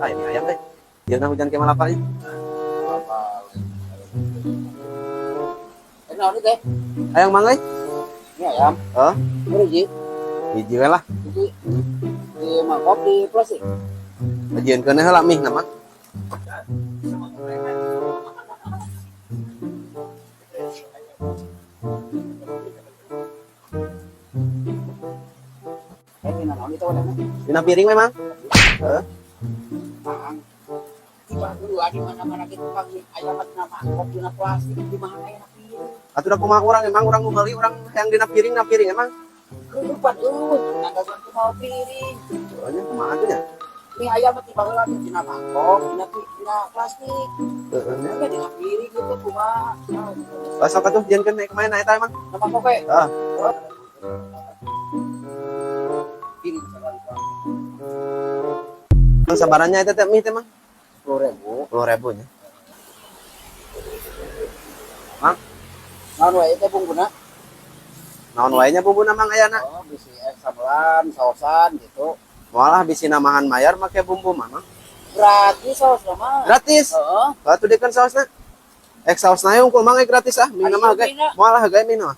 Ah, ini ayam deh. Jangan hujan kayak malapanya. Kenal nih teh. Ayam mang euy. Ini ayam. Oh, Beriji. hiji we lah. Beriji. Di mangkok di plastik. Ajieun keun heula mih na mah. Ini naon itu warnanya? Dina piring memang. Heeh. Mang. Tiba dulu di mana-mana gitu Kang ayam na mangkok di plastik di mana ya piring. Atuh da kumaha urang emang urang nu meuli urang hayang dina piring emang. Kehidupan nanggasan ku mau piring. Soalnya kumaha tuh nya? Ini ayam tiba heula di mangkok, di plastik. Heeh. Enggak di piring gitu kumaha. Oh, sok atuh jieun keun naik kemana eta emang? Na mangkok we. Ah, Piring saran ang sabarannya eta teh mih teh mah 10.000. 10.000 nya. Mang, Naon wae teh bungguna? naon wae nya bumbuna mang ayana? Oh, bisi samelan, sausan gitu. Moalah bisi namahan mayar make bumbu mah mang. Gratis saus mah. Gratis. Heeh. Atuh dikeun saosna. Saosna unggul mang gratis ah, ming mah ge. Moalah ge ming mah.